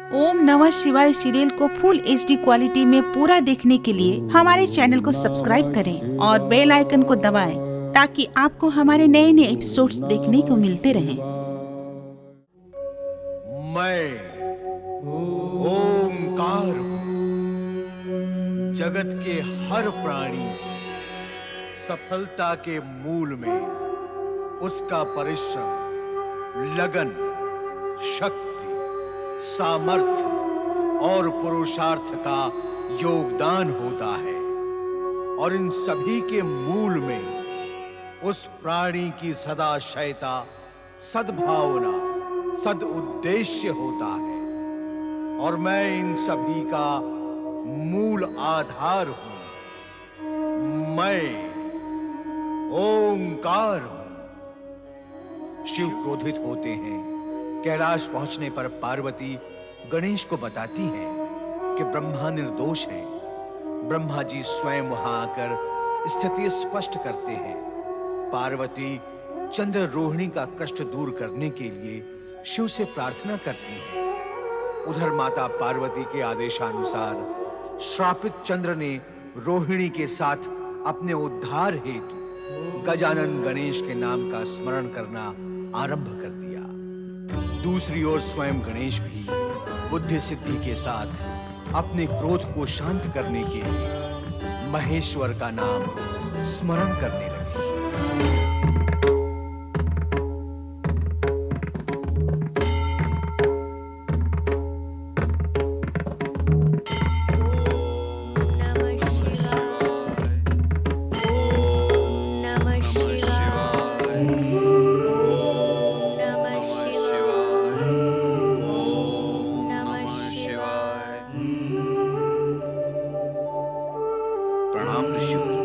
ओम नमः शिवाय सीरियल को फुल एचडी क्वालिटी में पूरा देखने के लिए हमारे चैनल को सब्सक्राइब करें और बेल आइकन को दबाएं ताकि आपको हमारे नए नए एपिसोड्स देखने को मिलते रहें। मैं ओंकार हूं। जगत के हर प्राणी सफलता के मूल में उसका परिश्रम, लगन, शक्ति, सामर्थ्य और पुरुषार्थ का योगदान होता है और इन सभी के मूल में उस प्राणी की सदाशयता, सद्भावना, सदउद्देश्य होता है और मैं इन सभी का मूल आधार हूं। मैं ओंकार हूं। शिव क्रोधित होते हैं। कैलाश पहुंचने पर पार्वती गणेश को बताती हैं कि ब्रह्मा निर्दोष हैं। ब्रह्मा जी स्वयं वहां आकर स्थिति स्पष्ट करते हैं। पार्वती चंद्र रोहिणी का कष्ट दूर करने के लिए शिव से प्रार्थना करती हैं। उधर माता पार्वती के आदेशानुसार श्रापित चंद्र ने रोहिणी के साथ अपने उद्धार हेतु गजानन गणेश के नाम का स्मरण करना आरंभ कर दिया। दूसरी ओर स्वयं गणेश भी बुद्धि सिद्धि के साथ अपने क्रोध को शांत करने के लिए महेश्वर का नाम स्मरण करने लगे।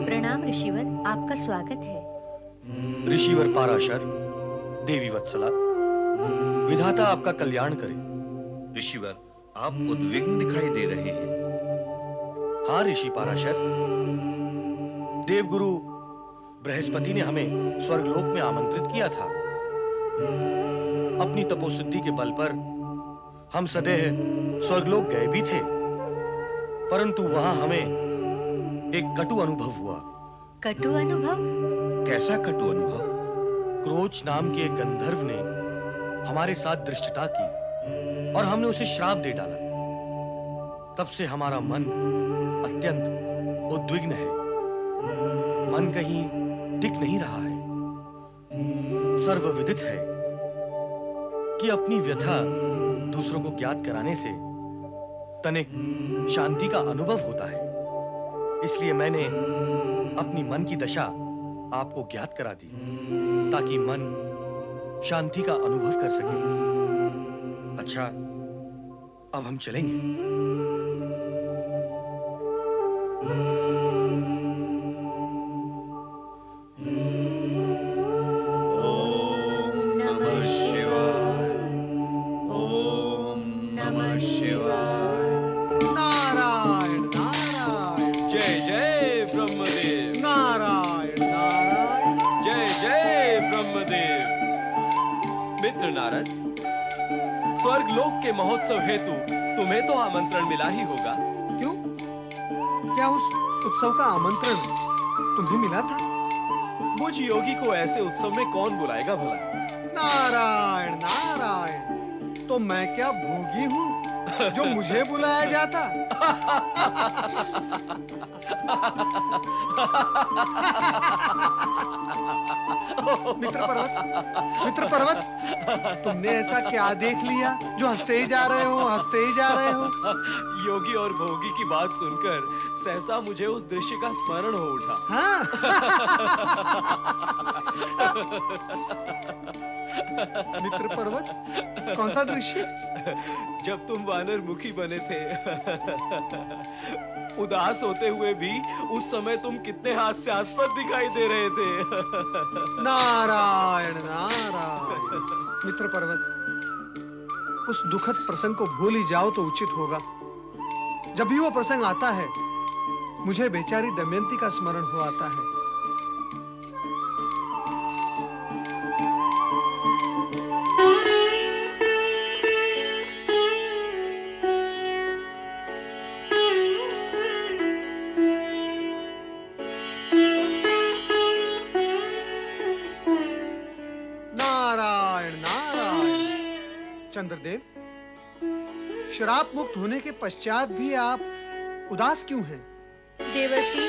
प्रणाम ऋषिवर, आपका स्वागत है। ऋषिवर पाराशर, देवी वत्सला, विधाता आपका कल्याण करे। ऋषिवर, आप उद्विग्न दिखाई दे रहे हैं। हाँ ऋषि पाराशर, देवगुरु बृहस्पति ने हमें स्वर्गलोक में आमंत्रित किया था। अपनी तपोसिद्धि के बल पर हम सदैव स्वर्गलोक गए भी थे, परंतु वहां हमें एक कटु अनुभव हुआ। कटु अनुभव? कैसा कटु अनुभव? क्रोच नाम के एक गंधर्व ने हमारे साथ दृष्टता की और हमने उसे श्राप दे डाला। तब से हमारा मन अत्यंत उद्विग्न है। मन कहीं टिक नहीं रहा है। सर्वविदित है कि अपनी व्यथा दूसरों को ज्ञात कराने से तनिक शांति का अनुभव होता है। इसलिए मैंने अपनी मन की दशा आपको ज्ञात करा दी ताकि मन शांति का अनुभव कर सके। अच्छा, अब हम चलेंगे। नारद, स्वर्गलोक के महोत्सव हेतु तुम्हें तो आमंत्रण मिला ही होगा। क्यों? क्या उस उत्सव का आमंत्रण तुम्हें मिला था? मुझ योगी को ऐसे उत्सव में कौन बुलाएगा भला? नारायण नारायण, तो मैं क्या भोगी हूँ जो मुझे बुलाया जाता? मित्र पर्वत, तुमने ऐसा क्या देख लिया जो हंसते ही जा रहे हो, हंसते ही जा रहे हो? योगी और भोगी की बात सुनकर सहसा मुझे उस दृश्य का स्मरण हो उठा। हाँ? मित्र पर्वत, कौन सा दृश्य? जब तुम वानर मुखी बने थे, उदास होते हुए भी उस समय तुम कितने हास्यास्पद दिखाई दे रहे थे। नारायण नारायण। मित्र पर्वत, उस दुखद प्रसंग को भूल ही जाओ तो उचित होगा। जब भी वो प्रसंग आता है, मुझे बेचारी दमयंती का स्मरण हो आता है। गुरुदेव, श्राप मुक्त होने के पश्चात भी आप उदास क्यों हैं? देवर्षि,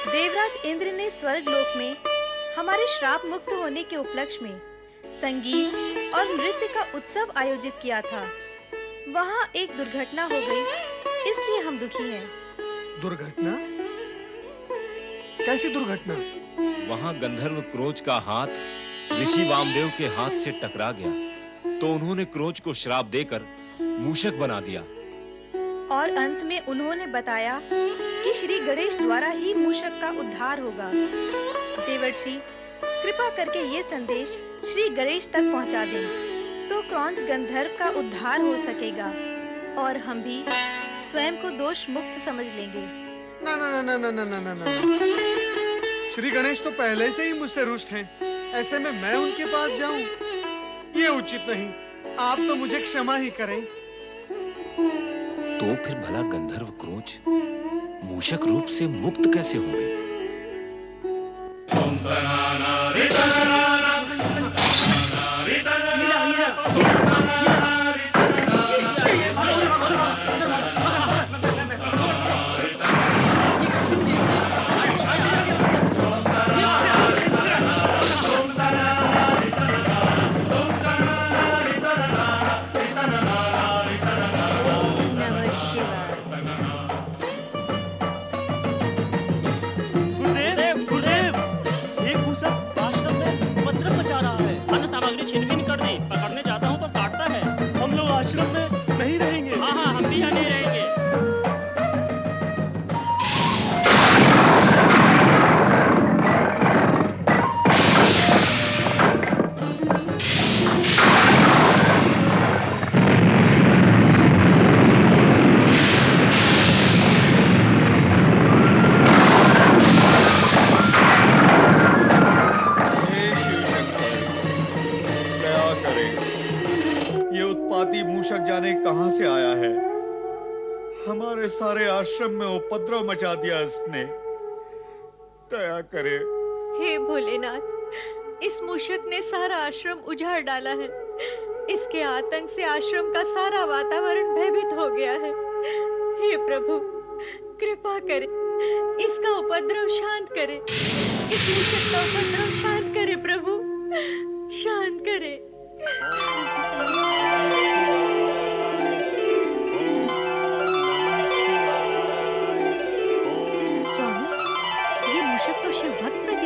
देवराज इंद्र ने स्वर्ग लोक में हमारे श्राप मुक्त होने के उपलक्ष्य में संगीत और नृत्य का उत्सव आयोजित किया था। वहाँ एक दुर्घटना हो गई, इसलिए हम दुखी हैं। दुर्घटना? कैसी दुर्घटना? वहाँ गंधर्व क्रोच का हाथ ऋषि वामदेव के हाथ से टकरा गया, तो उन्होंने क्रोच को श्राप देकर मूषक बना दिया। और अंत में उन्होंने बताया कि श्री गणेश द्वारा ही मूषक का उद्धार होगा। देवर्षि, कृपा करके ये संदेश श्री गणेश तक पहुंचा दें, तो क्रौंच गंधर्व का उद्धार हो सकेगा और हम भी स्वयं को दोष मुक्त समझ लेंगे। ना ना ना ना ना ना ना ना। श्री गणेश तो पहले से ही मुझसे रुष्ट हैं। ऐसे में मैं उनके पास जाऊं, ये उचित नहीं। आप तो मुझे क्षमा ही करें। तो फिर भला गंधर्व क्रोच मूषक रूप से मुक्त कैसे होंगे? सारे आश्रम में उपद्रव मचा दिया इसने। दया करे। हे भोलेनाथ, इस मूषक ने सारा आश्रम उजाड़ डाला है। इसके आतंक से आश्रम का सारा वातावरण भयभीत हो गया है। हे प्रभु, कृपा करे, इसका उपद्रव शांत करे। इस मूषक का उपद्रव शांत करे प्रभु, शांत करे।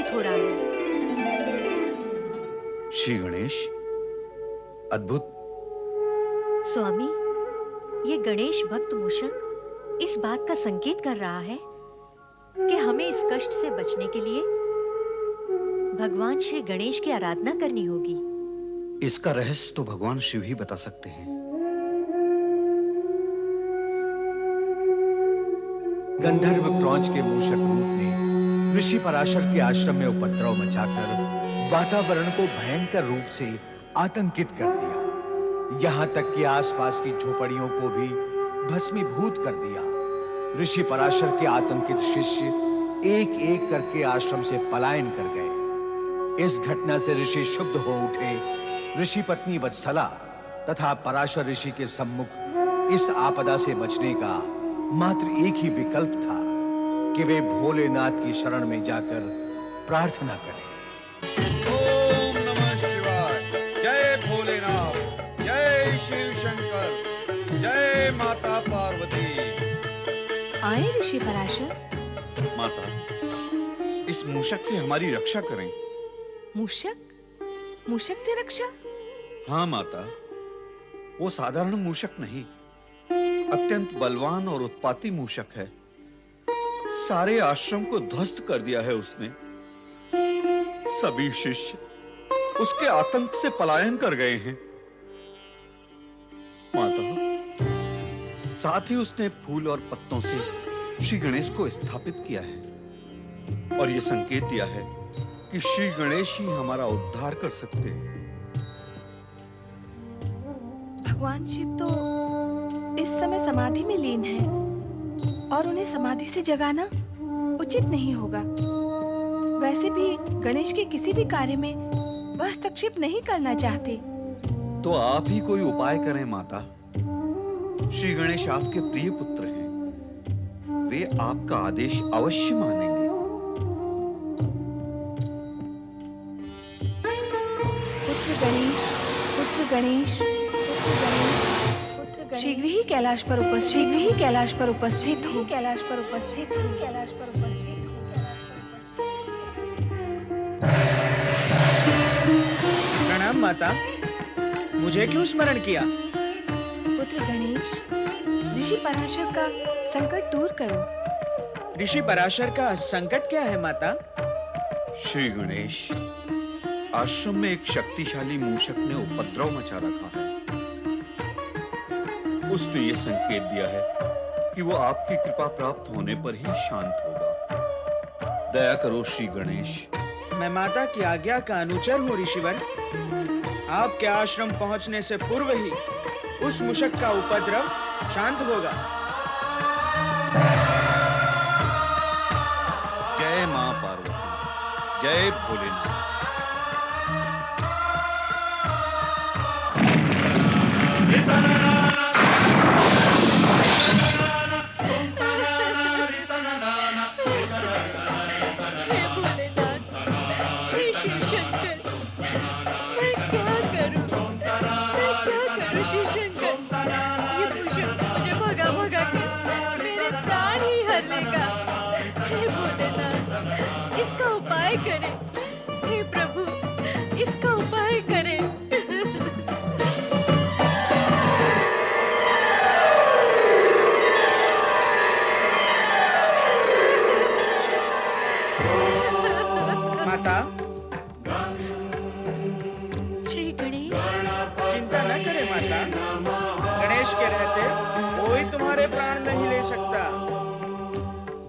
हो रहा है। श्री गणेश, अद्भुत। स्वामी, ये गणेश भक्त मूषक इस बात का संकेत कर रहा है कि हमें इस कष्ट से बचने के लिए भगवान श्री गणेश की आराधना करनी होगी। इसका रहस्य तो भगवान शिव ही बता सकते हैं। गंधर्व क्रौंच के मूषक रूप ने ऋषि पराशर के आश्रम में उपद्रव मचाकर वातावरण को भयंकर रूप से आतंकित कर दिया। यहाँ तक कि आसपास की झोपड़ियों को भी भस्मीभूत कर दिया। ऋषि पराशर के आतंकित शिष्य एक एक करके आश्रम से पलायन कर गए। इस घटना से ऋषि क्षुब्ध हो उठे। ऋषि पत्नी वत्सला तथा पराशर ऋषि के सम्मुख इस आपदा से बचने का मात्र एक ही विकल्प था कि वे भोलेनाथ की शरण में जाकर प्रार्थना करें। ओम नमः शिवाय। जय भोलेनाथ, जय शिव शंकर, जय माता पार्वती। आए ऋषि पराशर। माता, इस मूषक से हमारी रक्षा करें। मूषक? मूषक से रक्षा? हाँ माता, वो साधारण मूषक नहीं, अत्यंत बलवान और उत्पाती मूषक है। सारे आश्रम को ध्वस्त कर दिया है उसने। सभी शिष्य उसके आतंक से पलायन कर गए हैं। माता, साथ ही उसने फूल और पत्तों से श्री गणेश को स्थापित किया है और यह संकेत दिया है कि श्री गणेश ही हमारा उद्धार कर सकते हैं। भगवान शिव तो इस समय समाधि में लीन है और उन्हें समाधि से जगाना उचित नहीं होगा। वैसे भी गणेश के किसी भी कार्य में वह हस्तक्षेप नहीं करना चाहते। तो आप ही कोई उपाय करें माता। श्री गणेश आपके प्रिय पुत्र हैं, वे आपका आदेश अवश्य मानेंगे। पुत्र गणेश, पुत्र गणेश, पुत्र गणेश, पुत्र गणेश, शीघ्र ही कैलाश पर उपस्थित, शीघ्र ही कैलाश पर उपस्थित हो, कैलाश पर उपस्थित हो, कैलाश पर उपस्थित हो, प्रणाम माता, मुझे क्यों स्मरण किया? पुत्र गणेश, ऋषि पराशर का संकट दूर करो। ऋषि पराशर का संकट क्या है माता? श्री गणेश, आश्रम में एक शक्तिशाली मूषक ने उपद्रव मचा रखा है। उसने ये संकेत दिया है कि वो आपकी कृपा प्राप्त होने पर ही शांत होगा। दया करो श्री गणेश। मैं माता की आज्ञा का अनुचर हूँ ऋषिवर। आपके आश्रम पहुंचने से पूर्व ही उस मूषक का उपद्रव शांत होगा। जय मां पार्वती, जय भोलेनाथ।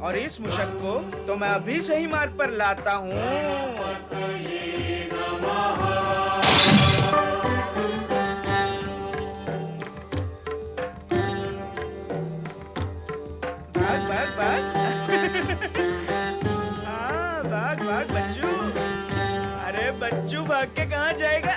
और इस मूषक को तो मैं अभी सही मार्ग पर लाता हूँ। भाग भाग भाग। हाँ भाग भाग बच्चू। अरे बच्चू भाग के कहाँ जाएगा?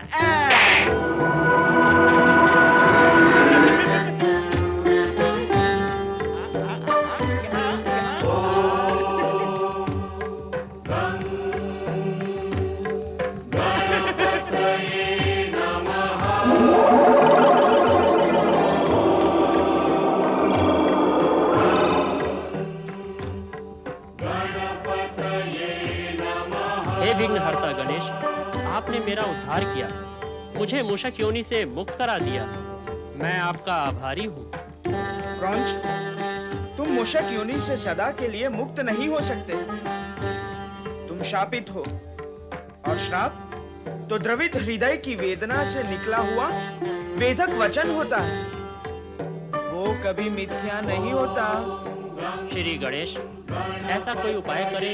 विघ्नहर्ता गणेश, आपने मेरा उद्धार किया, मुझे मूषक योनि से मुक्त करा दिया। मैं आपका आभारी हूँ। क्रौंच, तुम मूषक योनि से सदा के लिए मुक्त नहीं हो सकते। तुम शापित हो, और श्राप तो द्रवित हृदय की वेदना से निकला हुआ वेदक वचन होता है, वो कभी मिथ्या नहीं होता। श्री गणेश, ऐसा कोई उपाय करें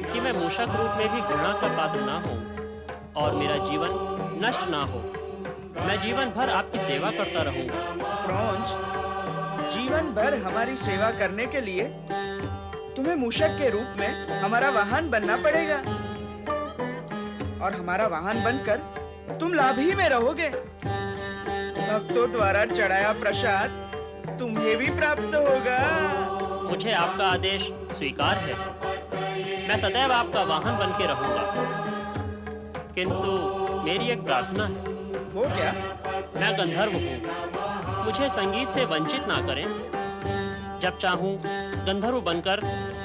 कि मैं मूषक रूप में भी घृणा का पात्र ना हो और मेरा जीवन नष्ट ना हो। मैं जीवन भर आपकी सेवा करता रहूंगा। क्रौंच, जीवन भर हमारी सेवा करने के लिए तुम्हें मूषक के रूप में हमारा वाहन बनना पड़ेगा, और हमारा वाहन बनकर तुम लाभ ही में रहोगे। भक्तों द्वारा चढ़ाया प्रसाद तुम्हें भी प्राप्त होगा। मुझे आपका आदेश स्वीकार है। मैं सदैव आपका वाहन बन के रहूंगा, किंतु मेरी एक प्रार्थना है। वो क्या? मैं गंधर्व हूँ, मुझे संगीत से वंचित ना करें। जब चाहूं गंधर्व बनकर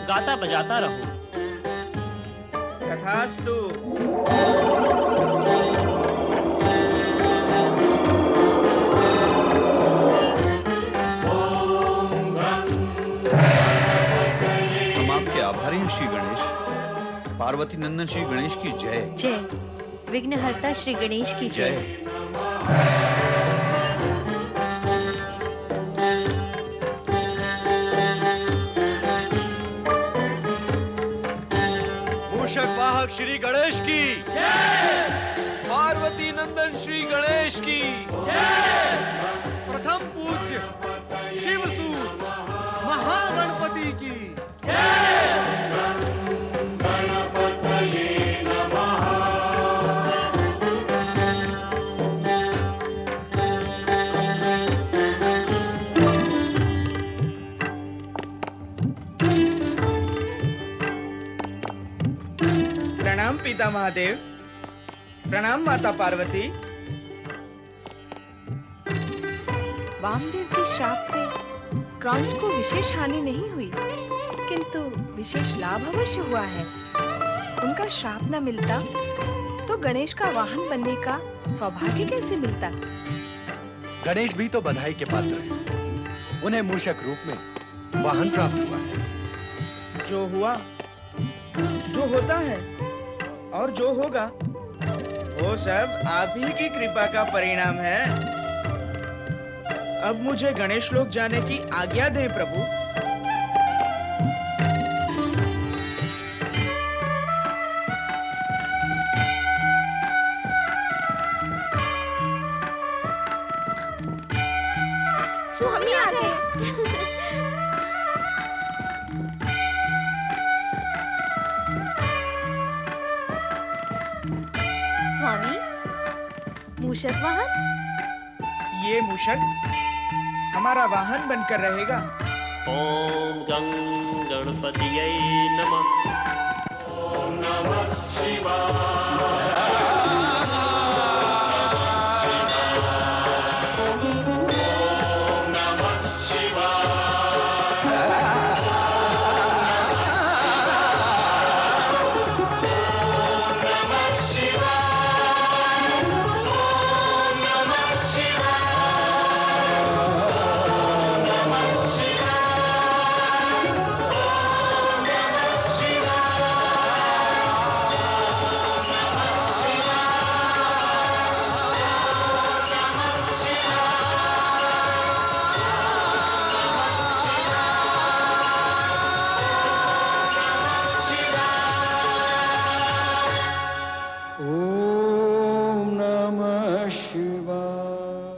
गाता बजाता रहूं। तथास्तु। श्री गणेश, पार्वती नंदन श्री गणेश की जय। जय। विघ्नहर्ता श्री गणेश की जय। मूषक वाहक श्री गणेश की जय। पार्वती नंदन श्री गणेश की जय। प्रथम पूज्य शिवसूत महागणपति की जय। पिता महादेव। प्रणाम माता पार्वती। वामदेव के श्राप से क्रौंच को विशेष हानि नहीं हुई, किंतु विशेष लाभ अवश्य हुआ है। उनका श्राप न मिलता तो गणेश का वाहन बनने का सौभाग्य कैसे मिलता। गणेश भी तो बधाई के पात्र हैं। उन्हें मूषक रूप में वाहन प्राप्त हुआ है। जो हुआ, जो होता है और जो होगा, वो सब आप ही की कृपा का परिणाम है। अब मुझे गणेश लोक जाने की आज्ञा दें प्रभु। स्वामी आ गए। स्वामी, मूषक वाहन? ये मूषक हमारा वाहन बनकर रहेगा। ओम गं गणपतियै नमः। ओम नमः शिवाय। ओम नमः शिवाय।